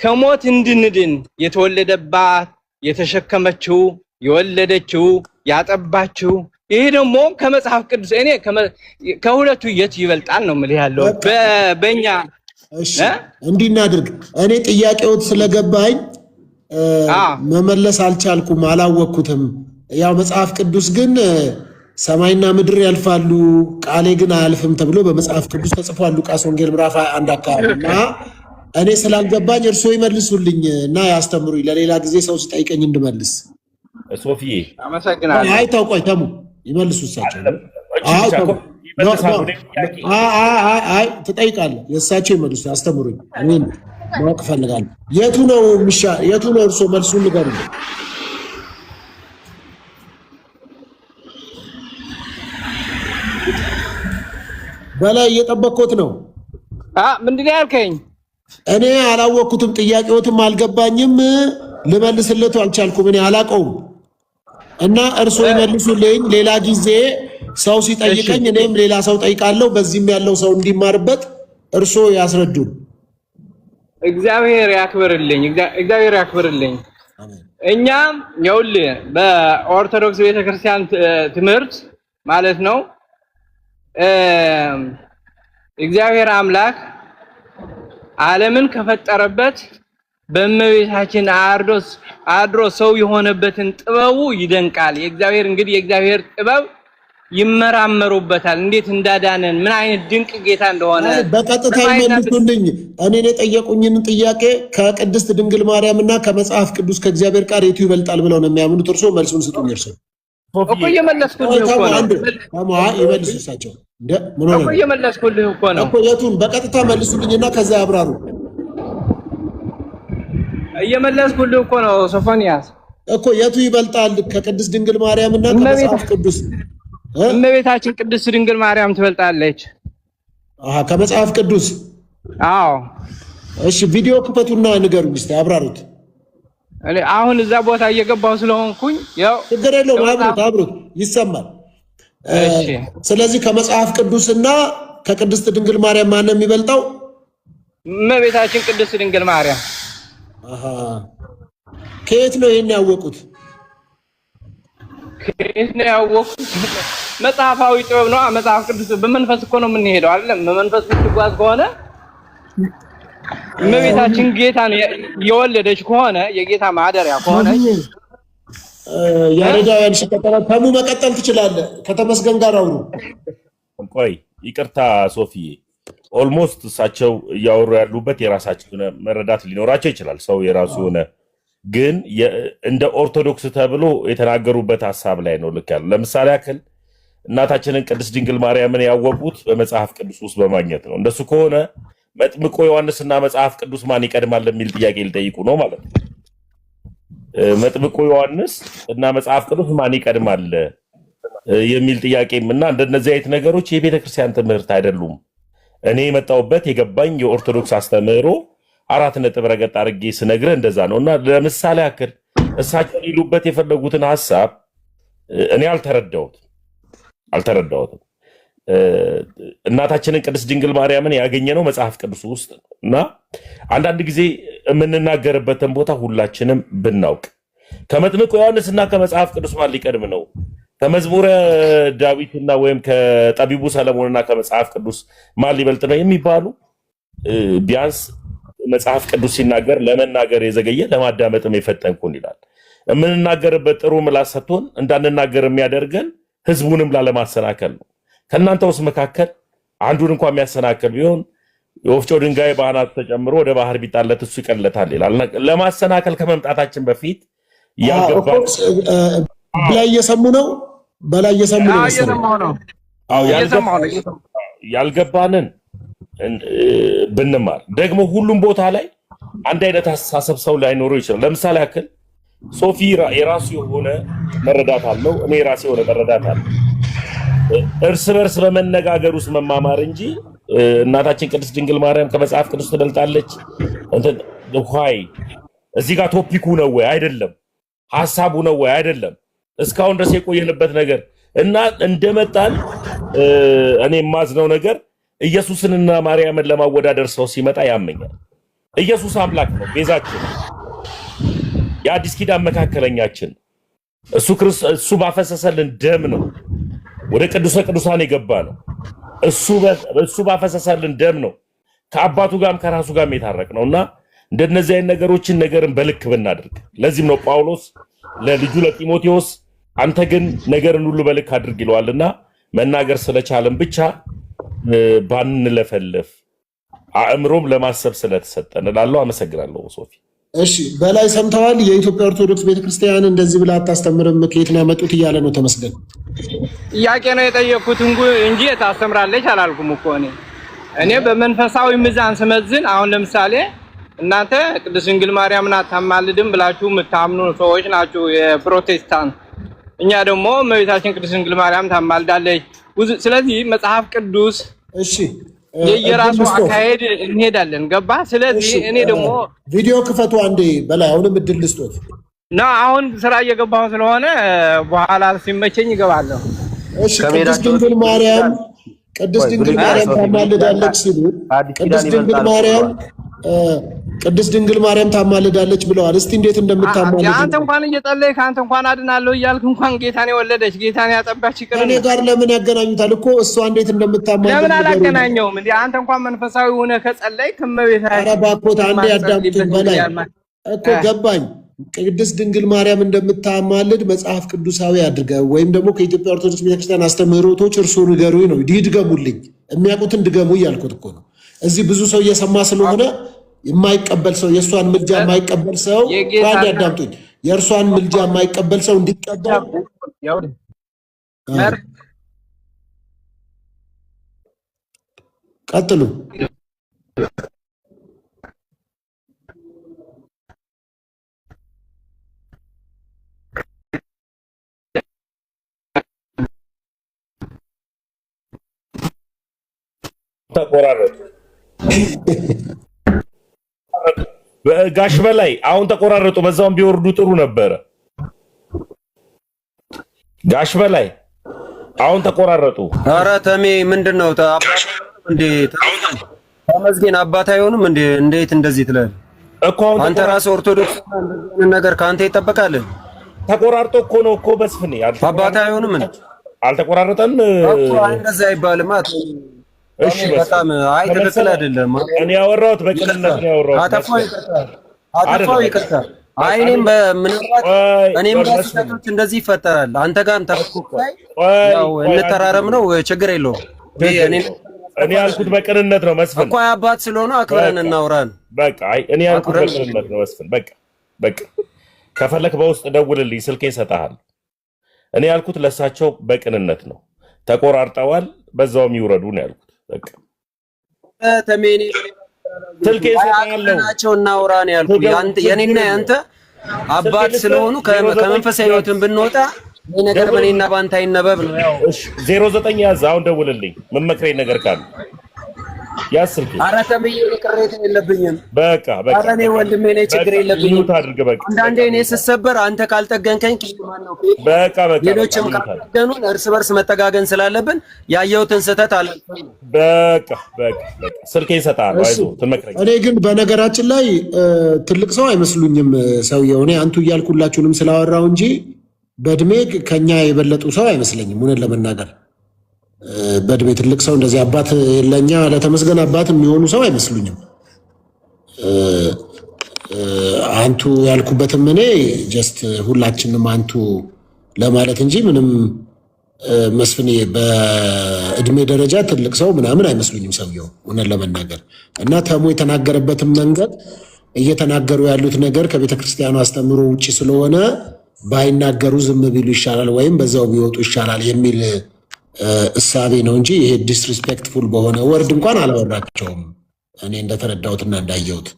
ከሞት እንድንድን የተወለደባት የተሸከመችው የወለደችው ያጠባችው ይሄ ደግሞ ከመጽሐፍ ቅዱስ እኔ ከሁለቱ የት ይበልጣል ነው የምልህ ያለው በእኛ። እሺ እንዲናድርግ እኔ ጥያቄውት ስለገባኝ መመለስ አልቻልኩም፣ አላወቅኩትም። ያው መጽሐፍ ቅዱስ ግን ሰማይና ምድር ያልፋሉ ቃሌ ግን አያልፍም ተብሎ በመጽሐፍ ቅዱስ ተጽፏል። ሉቃስ ወንጌል ምዕራፍ 1 አካባቢና እኔ ስላልገባኝ እርሶ ይመልሱልኝ እና ያስተምሩኝ፣ ለሌላ ጊዜ ሰው ሲጠይቀኝ እንድመልስ። ሶፊዬ አመሰግናለሁ። አይ ታውቆይ ተሙ ይመልሱ እሳቸው። አይ ትጠይቃለህ፣ የእሳቸው ይመልሱ፣ ያስተምሩኝ። እኔ ማወቅ እፈልጋለሁ። የቱ ነው እርሶ መልሱን ንገሩኝ። በላይ እየጠበቅኩት ነው። ምንድን ነው ያልከኝ? እኔ አላወቅኩትም፣ ጥያቄዎትም አልገባኝም፣ ልመልስለት አልቻልኩም። እኔ አላውቀውም እና እርሶ ይመልሱልኝ። ሌላ ጊዜ ሰው ሲጠይቀኝ እኔም ሌላ ሰው ጠይቃለሁ። በዚህም ያለው ሰው እንዲማርበት እርሶ ያስረዱን። እግዚአብሔር ያክብርልኝ። እግዚአብሔር ያክብርልኝ። እኛም ይኸውልህ በኦርቶዶክስ ቤተክርስቲያን ትምህርት ማለት ነው እግዚአብሔር አምላክ ዓለምን ከፈጠረበት በእመቤታችን አድሮ ሰው የሆነበትን ጥበቡ ይደንቃል። የእግዚአብሔር እንግዲህ የእግዚአብሔር ጥበብ ይመራመሩበታል። እንዴት እንዳዳነን ምን አይነት ድንቅ ጌታ እንደሆነ በቀጥታ ይመልሱልኝ። እኔን የጠየቁኝን ጥያቄ ከቅድስት ድንግል ማርያምና ከመጽሐፍ ቅዱስ ከእግዚአብሔር ቃል የቱ ይበልጣል ብለው ነው የሚያምኑት? እርሶ መልሱን ስጡኝ። እርሶ እኮ እየመለስኩልህ እኮ ነው። ይመልሱ እሳቸው እኮ እየመለስኩልህ እኮ ነው እኮ። የቱን በቀጥታ መልሱልኝና ከዛ ያብራሩ። እየመለስኩልህ እኮ ነው ሶፎንያስ እኮ የቱ ይበልጣል ከቅድስት ድንግል ማርያምና ከመጽሐፍ ቅዱስ? እመቤታችን ቅድስት ድንግል ማርያም ትበልጣለች። ከመጽሐፍ ቅዱስ? አዎ። እሺ ቪዲዮ ክፈቱና ንገሩኝ እስቲ አብራሩት። አሁን እዛ ቦታ እየገባሁ ስለሆንኩኝ ያው ችግር የለውም አብሩት ይሰማል። ስለዚህ ከመጽሐፍ ቅዱስና ከቅድስት ድንግል ማርያም ማን ነው የሚበልጠው? እመቤታችን ቅድስት ድንግል ማርያም። ከየት ነው ይሄን ያወቁት? ከየት ነው ያወቁት? መጽሐፋዊ ጥበብ ነው። መጽሐፍ ቅዱስ በመንፈስ እኮ ነው የምንሄደው አይደለም? በመንፈስ ብትጓዝ ከሆነ እመቤታችን ጌታን የወለደች ከሆነ የጌታ ማደሪያ ከሆነ ያሬዳውያን ሲቀጠራ ተሙ መቀጠል ትችላለህ። ከተመስገን ጋር አውሩ። ቆይ ይቅርታ ሶፊዬ፣ ኦልሞስት እሳቸው እያወሩ ያሉበት የራሳቸው የሆነ መረዳት ሊኖራቸው ይችላል። ሰው የራሱ የሆነ ግን እንደ ኦርቶዶክስ ተብሎ የተናገሩበት ሀሳብ ላይ ነው ልክ ያለው። ለምሳሌ ያክል እናታችንን ቅድስት ድንግል ማርያምን ያወቁት በመጽሐፍ ቅዱስ ውስጥ በማግኘት ነው። እንደሱ ከሆነ መጥምቆ ዮሐንስና መጽሐፍ ቅዱስ ማን ይቀድማል የሚል ጥያቄ ሊጠይቁ ነው ማለት ነው። መጥምቆ ዮሐንስ እና መጽሐፍ ቅዱስ ማን ይቀድማል የሚል ጥያቄም እና እንደነዚህ አይነት ነገሮች የቤተክርስቲያን ትምህርት አይደሉም። እኔ የመጣሁበት የገባኝ የኦርቶዶክስ አስተምህሮ 4 ነጥብ ረገጥ አድርጌ ስነግርህ እንደዛ ነው። እና ለምሳሌ ያክል እሳቸው ሊሉበት የፈለጉትን ሐሳብ እኔ አልተረዳሁትም። እናታችንን ቅድስት ድንግል ማርያምን ያገኘነው መጽሐፍ ቅዱስ ውስጥ ነው። እና አንዳንድ ጊዜ የምንናገርበትን ቦታ ሁላችንም ብናውቅ ከመጥምቁ ዮሐንስና ከመጽሐፍ ቅዱስ ማን ሊቀድም ነው? ከመዝሙረ ዳዊትና ወይም ከጠቢቡ ሰለሞንና ከመጽሐፍ ቅዱስ ማን ሊበልጥ ነው የሚባሉ ቢያንስ መጽሐፍ ቅዱስ ሲናገር ለመናገር የዘገየ ለማዳመጥም የፈጠንኩን ይላል። የምንናገርበት ጥሩ ምላስ ሰጥቶን እንዳንናገር የሚያደርገን ህዝቡንም ላለማሰናከል ነው። ከእናንተ ውስጥ መካከል አንዱን እንኳን የሚያሰናክል ቢሆን የወፍጮ ድንጋይ በአናቱ ተጨምሮ ወደ ባህር ቢጣለት እሱ ይቀለታል ይላል። ለማሰናከል ከመምጣታችን በፊት በላይ እየሰሙ ነው። ያልገባንን ብንማር ደግሞ ሁሉም ቦታ ላይ አንድ አይነት አስተሳሰብ ሰው ላይኖረው ይችላል። ለምሳሌ ያክል ሶፊ የራሱ የሆነ መረዳት አለው፣ እኔ የራሴ የሆነ መረዳት አለ። እርስ በርስ በመነጋገር ውስጥ መማማር እንጂ እናታችን ቅድስት ድንግል ማርያም ከመጽሐፍ ቅዱስ ትበልጣለች ይ እዚህ ጋር ቶፒኩ ነው ወይ አይደለም፣ ሐሳቡ ነው ወይ አይደለም። እስካሁን ድረስ የቆየንበት ነገር እና እንደመጣን እኔ የማዝነው ነገር ኢየሱስንና ማርያምን ለማወዳደር ሰው ሲመጣ ያመኛል። ኢየሱስ አምላክ ነው፣ ቤዛችን፣ የአዲስ ኪዳን መካከለኛችን፣ እሱ ባፈሰሰልን ደም ነው ወደ ቅዱሰ ቅዱሳን የገባ ነው። እሱ ባፈሰሰልን ደም ነው ከአባቱ ጋርም ከራሱ ጋርም የታረቅ ነው። እና እንደነዚህ አይነት ነገርን በልክ ብናደርግ፣ ለዚህም ነው ጳውሎስ ለልጁ ለጢሞቴዎስ አንተ ግን ነገርን ሁሉ በልክ አድርግ ይለዋልና መናገር ስለቻለን ብቻ ባንለፈልፍ አእምሮም ለማሰብ ስለተሰጠን እላለሁ። አመሰግናለሁ ሶፊ። እሺ በላይ ሰምተዋል። የኢትዮጵያ ኦርቶዶክስ ቤተክርስቲያን እንደዚህ ብላ አታስተምርም፣ ከየት ነው ያመጡት እያለ ነው ተመስገን። ጥያቄ ነው የጠየኩት እንጂ ታስተምራለች አላልኩም እኮ እኔ በመንፈሳዊ ሚዛን ስመዝን። አሁን ለምሳሌ እናንተ ቅድስት ድንግል ማርያምን አታማልድም ብላችሁ የምታምኑ ሰዎች ናችሁ የፕሮቴስታንት። እኛ ደግሞ እመቤታችን ቅድስት ድንግል ማርያም ታማልዳለች። ስለዚህ መጽሐፍ ቅዱስ እሺ የየራሱ አካሄድ እንሄዳለን። ገባ? ስለዚህ እኔ ደግሞ ቪዲዮ ክፈቱ አንዴ በላይ አሁንም እድል ልስጦት ነው። አሁን ስራ እየገባሁ ስለሆነ በኋላ ሲመቸኝ እገባለሁ። እሺ ቅድስት ድንግል ማርያም ታማልዳለች ሲሉ ቅድስት ድንግል ማርያም ታማልዳለች ብለዋል። እስቲ እንዴት እንደምታማልድ አንተ እንኳን እየጸለይክ አንተ እንኳን አድናለሁ እያልክ እንኳን ጌታን የወለደች ጌታን ያጠባች ይቅር እኔ ጋር ለምን ያገናኙታል እኮ እሷ እንዴት እንደምታማልድ ለምን አላገናኘውም እንዴ? አንተ እንኳን መንፈሳዊ ሆነ ከጸለይክ እመቤታችን ኧረ እባክዎት አንዴ ያዳምጡኝ በላይ እኮ ገባኝ። ቅድስት ድንግል ማርያም እንደምታማልድ መጽሐፍ ቅዱሳዊ አድርገው ወይም ደግሞ ከኢትዮጵያ ኦርቶዶክስ ቤተክርስቲያን አስተምህሮቶች እርሱ ንገሩኝ ነው። ይድገሙልኝ፣ የሚያውቁትን ድገሙ እያልኩት እኮ ነው። እዚህ ብዙ ሰው እየሰማ ስለሆነ የማይቀበል ሰው የእሷን ምልጃ የማይቀበል ሰው ባንድ ያዳምጡኝ። የእርሷን ምልጃ የማይቀበል ሰው እንዲቀበል ቀጥሉ። ተቆራረጡ ጋሽ በላይ አሁን ተቆራረጡ። በዛውም ቢወርዱ ጥሩ ነበረ። ጋሽ በላይ አሁን ተቆራረጡ። ኧረ ተሜ ምንድነው እንዴ? ተመስገን አባት አይሆንም እንዴ? እንዴት እንደዚህ ትላለህ እኮ? አንተ ራስህ ኦርቶዶክስ ነገር ከአንተ ይጠበቃል። ተቆራርጦ እኮ ነው እኮ በስፍኔ አባት አይሆንም እንዴ? አልተቆራረጠም እኮ እንደዛ አይባልም። እሺ በጣም አይ ትክክል አይደለም። እኔ ያወራሁት በቅንነት ነው ያወራሁት። አጠፋው ይቅርታ። አይ እኔም በስህተቶች እንደዚህ ይፈጠራል። አንተ ጋርም ተፈኩኝ ያው እንተራረም ነው ችግር የለውም። እኔ ያልኩት በቅንነት ነው መስፍን እኮ አባት ስለሆነ አክብረን እናውራን። በቃ አይ እኔ ያልኩት በቅንነት ነው መስፍን። በቃ ከፈለክ በውስጥ ደውልልኝ፣ ስልኬ እሰጥሃለሁ። እኔ ያልኩት ለሳቸው በቅንነት ነው። ተቆራርጠዋል፣ በዛውም ይውረዱ ነው ያልኩት። በቃ ተሜኔ ስልኬ እሰጥሃለሁ ናቸው እናውራ ነው ያልኩት። የኔና ያንተ አባት ስለሆኑ ከመንፈሳዊ ህይወትን ብንወጣ ይሄ ነገር በኔና ባንተ አይነበብ ነው። ያው 09 ያዝ፣ አሁን ደውልልኝ መመክረኝ ነገር ካለ ያዝ ስልኬ። ኧረ ተሜ ቅሬታ የለብኝም። በቃ ኧረ እኔ ወንድሜ ነኝ፣ ችግር የለብኝም። ታድርግ በቃ አንዳንዴ እኔ ስሰበር አንተ ካልጠገንከኝ ማን ነው? በቃ ሌሎችም ካልጠገኑን እርስ በርስ መጠጋገን ስላለብን ያየሁትን ስህተት አለ። በቃ ስልኬ እሰጥሃለሁ፣ አይዞህ ትመክረኝ። እኔ ግን በነገራችን ላይ ትልቅ ሰው አይመስሉኝም ሰውየው። እኔ አንቱ እያልኩላችሁንም ስላወራው እንጂ በእድሜ ከኛ የበለጡ ሰው አይመስለኝም። እውነት ለመናገር በእድሜ ትልቅ ሰው እንደዚህ አባት ለኛ ለተመስገን አባት የሚሆኑ ሰው አይመስሉኝም። አንቱ ያልኩበትም እኔ ጀስት ሁላችንም አንቱ ለማለት እንጂ ምንም መስፍኔ በእድሜ ደረጃ ትልቅ ሰው ምናምን አይመስሉኝም ሰውየው እውነት ለመናገር እና ተሞ የተናገረበትም መንገድ እየተናገሩ ያሉት ነገር ከቤተ ክርስቲያኑ አስተምሮ ውጪ ስለሆነ ባይናገሩ ዝም ቢሉ ይሻላል ወይም በዛው ቢወጡ ይሻላል የሚል እሳቤ ነው እንጂ ይሄ ዲስሪስፔክትፉል በሆነ ወርድ እንኳን አላወራቸውም። እኔ እንደተረዳሁትና እንዳየሁት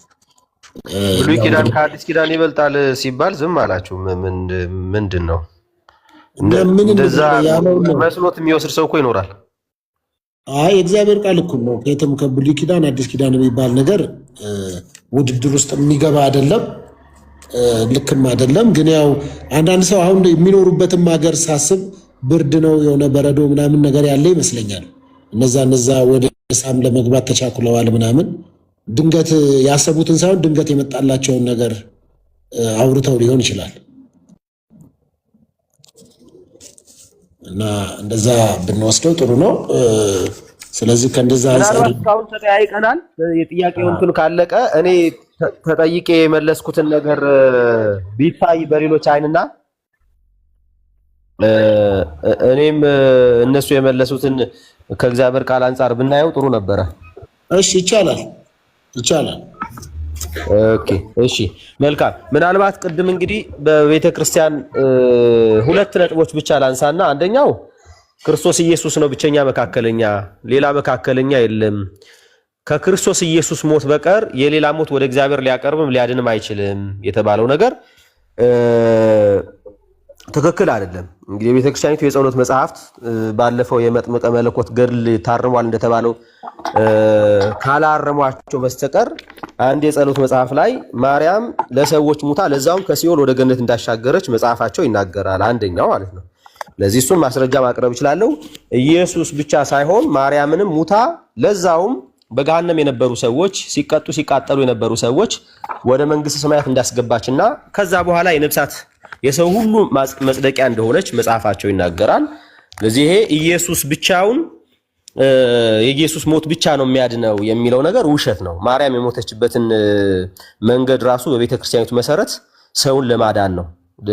ብሉይ ኪዳን ከአዲስ ኪዳን ይበልጣል ሲባል ዝም አላችሁ። ምንድን ነው እንደዛ መስሎት የሚወስድ ሰው እኮ ይኖራል። አይ እግዚአብሔር ቃል እኮ ነው። ከየትም ከብሉይ ኪዳን አዲስ ኪዳን የሚባል ነገር ውድድር ውስጥ የሚገባ አይደለም፣ ልክም አይደለም። ግን ያው አንዳንድ ሰው አሁን የሚኖሩበትም ሀገር ሳስብ ብርድ ነው የሆነ በረዶ ምናምን ነገር ያለ ይመስለኛል። እነዛ ወደ ሳም ለመግባት ተቻኩለዋል ምናምን ድንገት ያሰቡትን ሳይሆን ድንገት የመጣላቸውን ነገር አውርተው ሊሆን ይችላል። እና እንደዛ ብንወስደው ጥሩ ነው። ስለዚህ ከእንደዛ እስካሁን ተጠያይቀናል። የጥያቄው እንትን ካለቀ እኔ ተጠይቄ የመለስኩትን ነገር ቢታይ በሌሎች አይንና እኔም እነሱ የመለሱትን ከእግዚአብሔር ቃል አንጻር ብናየው ጥሩ ነበረ። እሺ ይቻላል። ኦኬ እሺ መልካም። ምናልባት ቅድም እንግዲህ በቤተ ክርስቲያን ሁለት ነጥቦች ብቻ ላንሳና፣ አንደኛው ክርስቶስ ኢየሱስ ነው ብቸኛ መካከለኛ፣ ሌላ መካከለኛ የለም። ከክርስቶስ ኢየሱስ ሞት በቀር የሌላ ሞት ወደ እግዚአብሔር ሊያቀርብም ሊያድንም አይችልም የተባለው ነገር ትክክል አይደለም። እንግዲህ የቤተክርስቲያኒቱ የጸሎት መጽሐፍት ባለፈው የመጥምቀ መለኮት ገድል ታርሟል እንደተባለው ካላረሟቸው በስተቀር አንድ የጸሎት መጽሐፍ ላይ ማርያም ለሰዎች ሙታ ለዛውም ከሲኦል ወደ ገነት እንዳሻገረች መጽሐፋቸው ይናገራል። አንደኛው ማለት ነው። ለዚህ እሱን ማስረጃ ማቅረብ እችላለሁ። ኢየሱስ ብቻ ሳይሆን ማርያምንም ሙታ ለዛውም በገሃነም የነበሩ ሰዎች ሲቀጡ ሲቃጠሉ የነበሩ ሰዎች ወደ መንግስተ ሰማያት እንዳስገባችና ከዛ በኋላ የነፍሳት የሰው ሁሉ መጽደቂያ እንደሆነች መጽሐፋቸው ይናገራል። ለዚህ ይሄ ኢየሱስ ብቻውን የኢየሱስ ሞት ብቻ ነው የሚያድነው የሚለው ነገር ውሸት ነው። ማርያም የሞተችበትን መንገድ ራሱ በቤተ ክርስቲያኒቱ መሰረት ሰውን ለማዳን ነው፣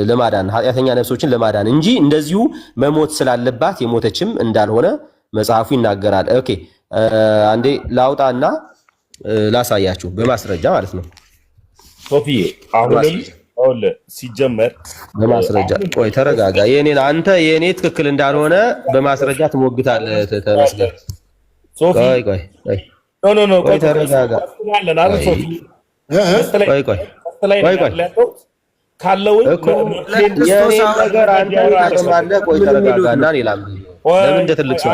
ለማዳን ኃጢአተኛ ነፍሶችን ለማዳን እንጂ እንደዚሁ መሞት ስላለባት የሞተችም እንዳልሆነ መጽሐፉ ይናገራል። ኦኬ አንዴ ላውጣና ላሳያችሁ በማስረጃ ማለት ነው። ሶፊዬ አሁንም አውለ ሲጀመር በማስረጃ ቆይ ተረጋጋ። የኔን አንተ የኔ ትክክል እንዳልሆነ በማስረጃ ትሞግታለህ። ተመስገን ሶፊ ቆይ ኖ ቆይ ተረጋጋ። ቆይ ካለው የኔ ነገር አንተ ታርማለህ። ቆይ ተረጋጋና ሌላም ለምን እንደ ትልቅ ሰው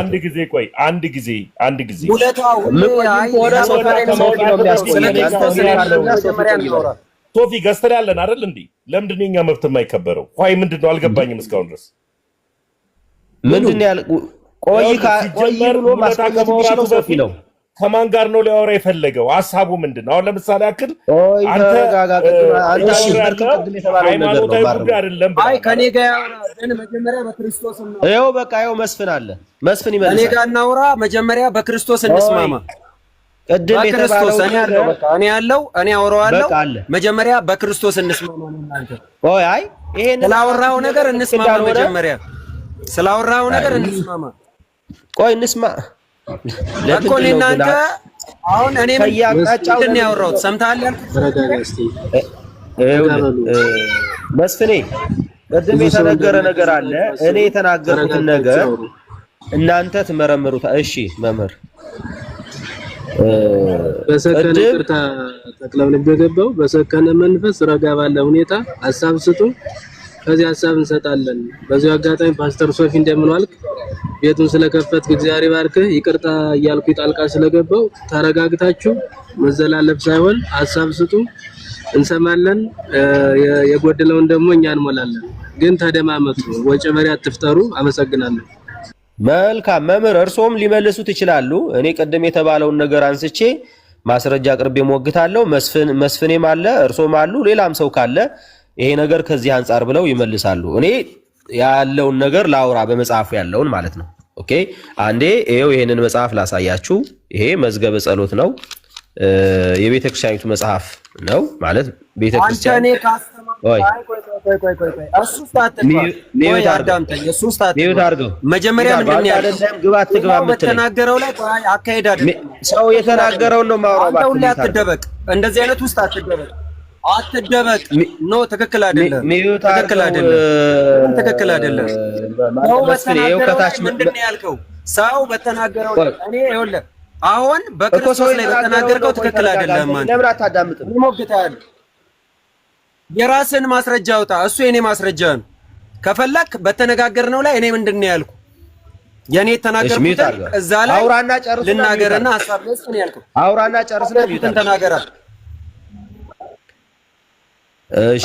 አንድ ጊዜ ሙለታው ሶፊ ገዝተን ያለን አይደል እንዴ? ለምንድን ነው የኛ መብት የማይከበረው? ቆይ ምንድነው አልገባኝም እስካሁን ድረስ ምንድነው ያለ ቆይ ብሎ ማስቀመጥ የሚችለው ሶፊ ነው። ከማን ጋር ነው ሊያወራ የፈለገው? ሐሳቡ ምንድነው? አሁን ለምሳሌ አክል አንተ ቅድም የተባለው ነገር ነው። አይ ከኔ ጋር ያወራ ግን መጀመሪያ በክርስቶስ ነው። ይኸው በቃ ይኸው መስፍን አለ። መስፍን ይመልሳል። እኔ ጋር እናውራ መጀመሪያ በክርስቶስ እንስማማ። ቅድም የተባለው እኔ ያለው እኔ አወራዋለሁ። መጀመሪያ በክርስቶስ እንስማማ ነው እናንተ። ቆይ አይ ይሄን ስላወራው ነገር እንስማማ። መጀመሪያ ስላወራው ነገር እንስማማ። ቆይ እንስማ እኮ እናንተ አሁን እኔ ምንድን ነው ያወራሁት? ሰምተሃል ያልኩት? መስፍኔ ቅድም የተነገረ ነገር አለ። እኔ የተናገርኩትን ነገር እናንተ ትመረምሩታ። እሺ መምህር በሰከነ ቅርታ ተክለብልብ የገባው በሰከነ መንፈስ ረጋ ባለ ሁኔታ ሐሳብ ስጡ፣ ከዚህ ሐሳብ እንሰጣለን። በዚህ አጋጣሚ ፓስተር ሶፊ እንደምን ዋልክ? ቤቱን ስለከፈትክ እግዚአብሔር ይባርክህ። ይቅርታ እያልኩ ጣልቃ ስለገባው ተረጋግታችሁ መዘላለፍ ሳይሆን ሐሳብ ስጡ፣ እንሰማለን። የጎደለውን ደግሞ እኛ እንሞላለን። ግን ተደማመጡ፣ ወጪ በሬ አትፍጠሩ። አመሰግናለሁ። መልካም መምህር፣ እርሶም ሊመልሱት ይችላሉ። እኔ ቅድም የተባለውን ነገር አንስቼ ማስረጃ አቅርቤ ሞግታለሁ። መስፍኔም አለ፣ እርሶም አሉ፣ ሌላም ሰው ካለ ይሄ ነገር ከዚህ አንጻር ብለው ይመልሳሉ። እኔ ያለውን ነገር ላውራ በመጽሐፉ ያለውን ማለት ነው። ኦኬ አንዴ ይሄው ይሄንን መጽሐፍ ላሳያችሁ። ይሄ መዝገበ ጸሎት ነው፣ የቤተክርስቲያኒቱ መጽሐፍ ነው ማለት ቤተክርስቲያን መጀመሪያ ምንድን ያለው ግባት ትግባ በተናገረው ላይ አካሄድ አይደለም። ሰው የተናገረውን ነው ማውራው። አትደበቅ፣ እንደዚህ አይነት ውስጥ አትደበቅ። ኖ ትክክል አይደለም። ትክክል አይደለም። ትክክል አይደለም። ሰው በተናገረው ምንድን ነው ያልከው? ሰው በተናገረው እኔ ይኸውልህ አሁን በክርስቶስ ላይ በተናገርከው ትክክል አይደለም። አንተ ለምን አታዳምጥም? ሞግታል። የራስን ማስረጃ አውጣ። እሱ የኔ ማስረጃ ነው። ከፈለክ በተነጋገርነው ላይ እኔ ምንድን ነው ያልኩ? የኔ ተናገርኩት እዛ ላይ አውራና ጨርስ ልናገርና ሐሳብ ለስን ያልኩ አውራና ጨርስና ቢዩታ ተናገራ።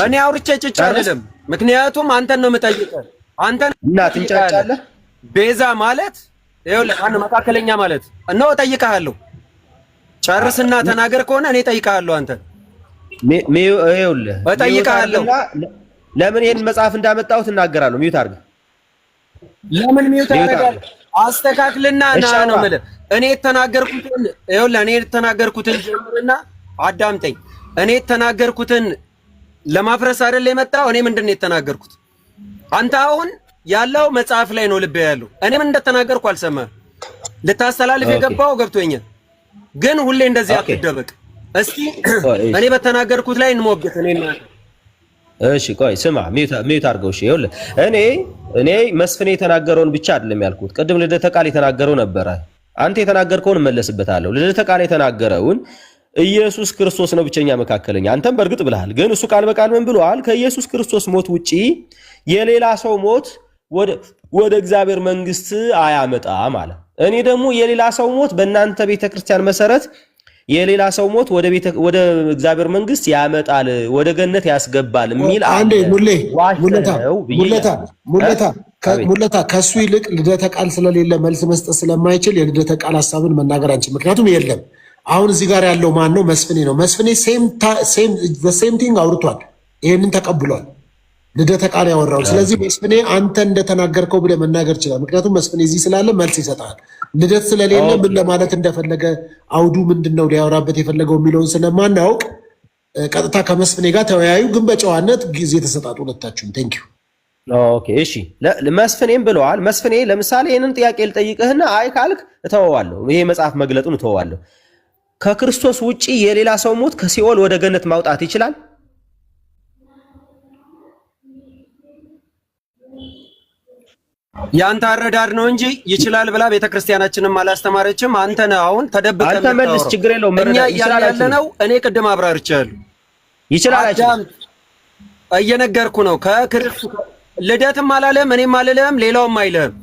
እኔ አውርቼ ጭጭ አይደለም። ምክንያቱም አንተን ነው የምጠይቀው። አንተን እና ትንጫጫለህ። ቤዛ ማለት ይኸውልህ አንድ መካከለኛ ማለት ነው። እጠይቅሃለሁ። ጨርስና ተናገር ከሆነ እኔ እጠይቅሃለሁ። አንተ ይኸውልህ እጠይቅሃለሁ። ለምን ይሄን መጽሐፍ እንዳመጣሁት እናገራለሁ። ሚዩት አድርግ። ለምን ሚዩት አደርጋለሁ? አስተካክልና ና ነው የምልህ። እኔ የተናገርኩትን ይኸውልህ እኔ የተናገርኩትን ጀምርና አዳምጠኝ። እኔ የተናገርኩትን ለማፍረስ አይደል የመጣው? እኔ ምንድን ነው የተናገርኩት? አንተ አሁን ያለው መጽሐፍ ላይ ነው ልብ ያለው። እኔ ምን እንደተናገርኩ አልሰማህም። ልታስተላልፍ የገባው ገብቶኛል። ግን ሁሌ እንደዚህ አትደበቅ። እስቲ እኔ በተናገርኩት ላይ እንሞግት። እሺ ቆይ ስማ፣ ሚዩት አድርገው። እሺ ይኸውልህ እኔ መስፍኔ የተናገረውን ብቻ አይደለም ያልኩት። ቅድም ልደተ ቃል የተናገረው ነበረ። አንተ የተናገርከውን እመለስበታለሁ። ልደተ ቃል የተናገረውን ኢየሱስ ክርስቶስ ነው ብቸኛ መካከለኛ። አንተም በእርግጥ ብለሃል፣ ግን እሱ ቃል በቃል ምን ብለዋል? ከኢየሱስ ክርስቶስ ሞት ውጪ የሌላ ሰው ሞት ወደ እግዚአብሔር መንግስት አያመጣም አለ። እኔ ደግሞ የሌላ ሰው ሞት በእናንተ ቤተክርስቲያን መሰረት የሌላ ሰው ሞት ወደ እግዚአብሔር መንግስት ያመጣል፣ ወደ ገነት ያስገባል የሚል አንዴ ሙለታ ከሱ ይልቅ ልደተ ቃል ስለሌለ መልስ መስጠት ስለማይችል የልደተ ቃል ሐሳብን መናገር አንችል። ምክንያቱም የለም። አሁን እዚህ ጋር ያለው ማን ነው? መስፍኔ ነው። መስፍኔ ሴም ቲንግ አውርቷል። ይሄንን ተቀብሏል። ልደተ ቃል ያወራው። ስለዚህ መስፍኔ አንተ እንደተናገርከው ብለህ መናገር ይችላል። ምክንያቱም መስፍኔ እዚህ ስላለ መልስ ይሰጣል። ልደት ስለሌለ ምን ለማለት እንደፈለገ አውዱ ምንድነው ሊያወራበት የፈለገው የሚለውን ስለማናውቅ ቀጥታ ከመስፍኔ ጋር ተወያዩ፣ ግን በጨዋነት ጊዜ ተሰጣጡ ሁለታችሁም። ቴንክ ዩ። ኦኬ እሺ፣ መስፍኔም ብለዋል። መስፍኔ ለምሳሌ ይሄንን ጥያቄ ልጠይቅህና አይ ካልክ እተወዋለሁ፣ ይሄ መጽሐፍ መግለጡን እተወዋለሁ። ከክርስቶስ ውጪ የሌላ ሰው ሞት ከሲኦል ወደ ገነት ማውጣት ይችላል? ያንተ አረዳድ ነው እንጂ ይችላል ብላ ቤተክርስቲያናችንም አላስተማረችም። አንተ ነህ አሁን ተደብቀህ አንተ መልስ፣ ችግር የለውም። እኛ ያለነው እኔ ቅድም አብራርቻለሁ። ይችላል አይችልም እየነገርኩ ነው። ከክርስቶስ ልደትም አላለህም፣ እኔም አልልህም፣ ሌላውም አይልህም።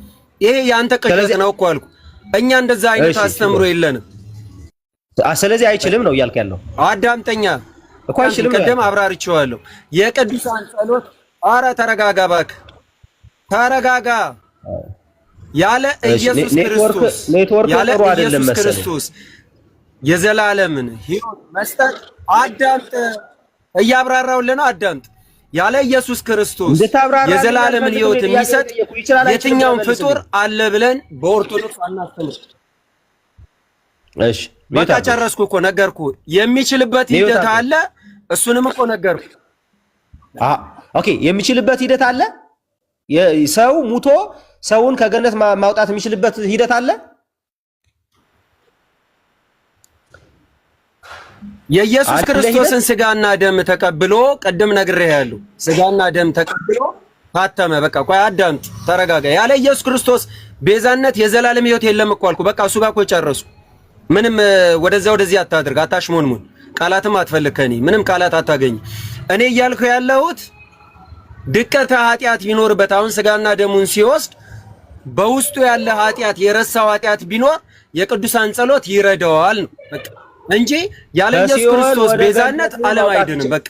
ይሄ ያንተ ቅዠት ነው እኮ አልኩ። እኛ እንደዛ አይነት አስተምሮ የለንም። ስለዚህ አይችልም ነው እያልክ ያለው። አዳምጠኛ እኮ አይችልም። ቅድም አብራርቼዋለሁ። የቅዱሳን ጸሎት። ኧረ ተረጋጋ እባክህ ተረጋጋ። ያለ ኢየሱስ ክርስቶስ የዘላለምን ሕይወት መስጠት አዳምጥ፣ እያብራራሁልህ ነው። አዳምጥ። ያለ ኢየሱስ ክርስቶስ የዘላለምን ሕይወት የሚሰጥ የትኛውን ፍጡር አለ ብለን በኦርቶዶክስ አናስተምር። እሺ በቃ ጨረስኩ እኮ ነገርኩ። የሚችልበት ሂደት አለ፣ እሱንም እኮ ነገርኩ። ኦኬ የሚችልበት ሂደት አለ። ሰው ሙቶ ሰውን ከገነት ማውጣት የሚችልበት ሂደት አለ። የኢየሱስ ክርስቶስን ስጋና ደም ተቀብሎ ቅድም ነግሬሃለሁ። ስጋና ደም ተቀብሎ ታተመ። በቃ ቆይ አዳምጥ፣ ተረጋጋ። ያለ ኢየሱስ ክርስቶስ ቤዛነት የዘላለም ሕይወት የለም እኮ አልኩ። በቃ እሱ ጋር እኮ ጨረሱ። ምንም ወደዚህ አታድርግ፣ አታሽሞንሙን። ቃላትም አትፈልግ ከኔ ምንም ቃላት አታገኝ። እኔ እያልኩ ያለሁት ድቀተ ኃጢአት ቢኖርበት አሁን ስጋና ደሙን ሲወስድ በውስጡ ያለ ኃጢአት የረሳው ኃጢአት ቢኖር የቅዱሳን ጸሎት ይረዳዋል ነው በቃ እንጂ ያለ ኢየሱስ ክርስቶስ ቤዛነት ዓለም አይድንም። በቃ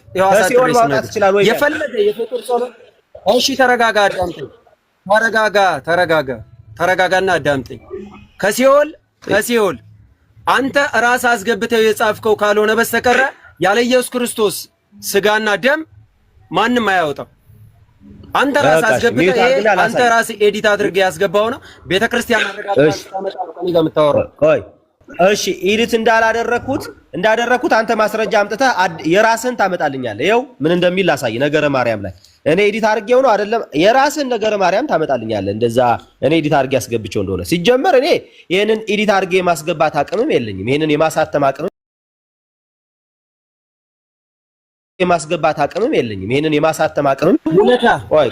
የፈለገ የፍጡር ጸሎት። እሺ ተረጋጋ፣ አዳምጠኝ። ተረጋጋና አዳምጠኝ። ከሲኦል አንተ ራስ አስገብተው የጻፍከው ካልሆነ በስተቀር ያለ ኢየሱስ ክርስቶስ ስጋና ደም ማንም አያወጣም። አንተ ራስ አስገብተህ አንተ ራስ ኤዲት አድርገህ ያስገባው ነው። ቤተክርስቲያን አረጋግጣ ታመጣው ከኔ ጋር የምታወራው። እሺ ኤዲት እንዳደረኩት አንተ ማስረጃ አምጥተህ የራስን ታመጣልኛለህ። ይኸው ምን እንደሚል ላሳይ። ነገረ ማርያም ላይ እኔ ኤዲት አድርጌው ነው አይደለም፣ የራስን ነገረ ማርያም ታመጣልኛለህ። እንደዛ እኔ ኤዲት አድርጌ ያስገብቸው እንደሆነ ሲጀመር እኔ ይሄንን ኤዲት አድርጌ የማስገባት አቅምም የለኝም። ይሄንን የማሳተም አቅምም ቆይ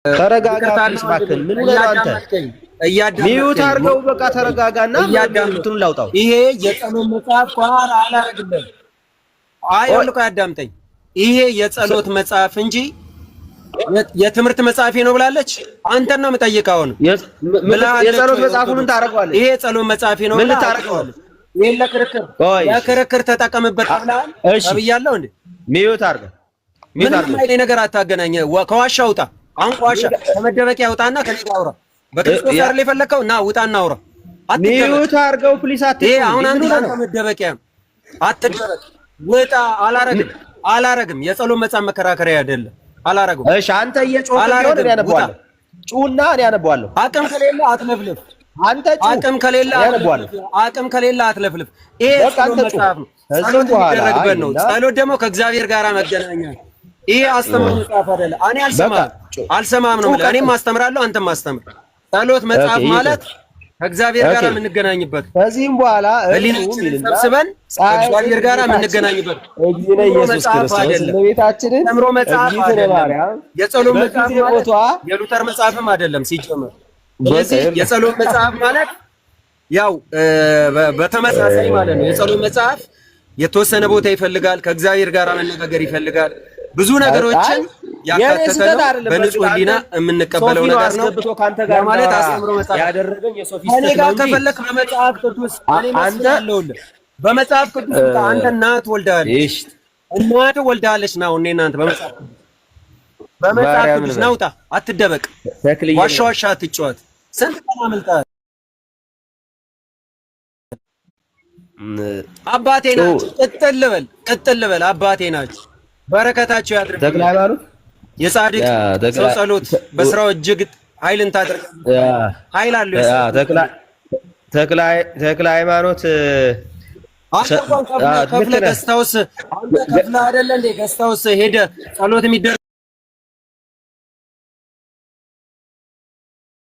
ተረጋጋ። ባክን ምን ነው አንተ ሚዩት አድርገው። በቃ ተረጋጋና ያዳምጡን ላውጣው። ይሄ የጸሎት መጽሐፍ ቋራ አላረግልህ። አይወልቁ ያዳምጠኝ። ይሄ የጸሎት መጽሐፍ እንጂ የትምህርት መጽሐፍ ነው ብላለች። አንተን ነው የምጠይቀው ነው የጸሎት መጽሐፉ ምን ታረጋለህ? ይሄ የጸሎት መጽሐፍ ነው ምን ታረጋለህ? ይሄ ለክርክር ተጠቀምበት ብለሃል። አብያለሁ እንዴ ሚዩት አድርገው። ምንም አይነት ነገር አታገናኘ። ከዋሻ ውጣ። አሁን ከዋሻ ከመደበቂያ ውጣና ከዚህ አውራ። በክርስቶስ አይደል የፈለከው? ና ውጣና አውራ። ሚዩት አድርገው ፕሊስ። ይሄ አሁን አንተ መደበቂያ አትደበቅ። ውጣ። አላረግም። የጸሎት መጽሐፍ መከራከሪያ አይደለም። አላረግም። እሺ አንተ እየጮህ ቢሆን እኔ አነባዋለሁ። ጩና እኔ አነባዋለሁ። አቅም ከሌለ አትለፍልፍ። አንተ አቅም ከሌለ አትለፍልፍ። ይሄ ጸሎት መጽሐፍ ነው። ጸሎት የሚደረግበት ነው። ጸሎት ደግሞ ከእግዚአብሔር ጋር መገናኛ። ይሄ አስተምሮ መጽሐፍ አይደለም። እኔ አልሰማም ነው። እኔም አስተምራለሁ፣ አንተም አስተምር። ጸሎት መጽሐፍ ማለት ከእግዚአብሔር ጋር የምንገናኝበት፣ ከዚህም በኋላ ሰብስበን ከእግዚአብሔር ጋር የምንገናኝበት ኢየሱስ ክርስቶስ ለቤታችንን ተምሮ መጽሐፍ አይደለም። የጸሎት መጽሐፍ ማለት የሉተር መጽሐፍም አይደለም ሲጀመር። ስለዚህ የጸሎት መጽሐፍ ማለት ያው በተመሳሳይ ማለት ነው የጸሎት መጽሐፍ የተወሰነ ቦታ ይፈልጋል፣ ከእግዚአብሔር ጋር መነጋገር ይፈልጋል። ብዙ ነገሮችን ያካተተ ነው። በንጹህ ሕሊና የምንቀበለው ነገር ነው ማለት አስተምሮ መጽሐፍ ያደረገኝ የሶፊስት ነው እንጂ ከፈለክ በመጽሐፍ ቅዱስ አንተ በመጽሐፍ ቅዱስ አንተ እናት ወልዳለች እናት ወልዳለች ነው እኔ እናንተ በመጽሐፍ ቅዱስ ናውጣ፣ አትደበቅ፣ ዋሻ ዋሻ አትጫወት። ስንት ቀን አመልጣለህ። አባቴ ናቸው። ቅጥል በል አባቴ ናቸው። በረከታቸው ያድርግ። ተክለ ሃይማኖት የጻድቅ ሰው ጸሎት በስራው እጅግ ኃይልን ታደርግ ኃይል አለው። ተክለ ሃይማኖት አንተ እንኳን ከፍለህ ገስታውስ አንተ ከፍለህ አይደለ እንዴ ገስታውስ ሄደህ ጸሎት የሚደረግ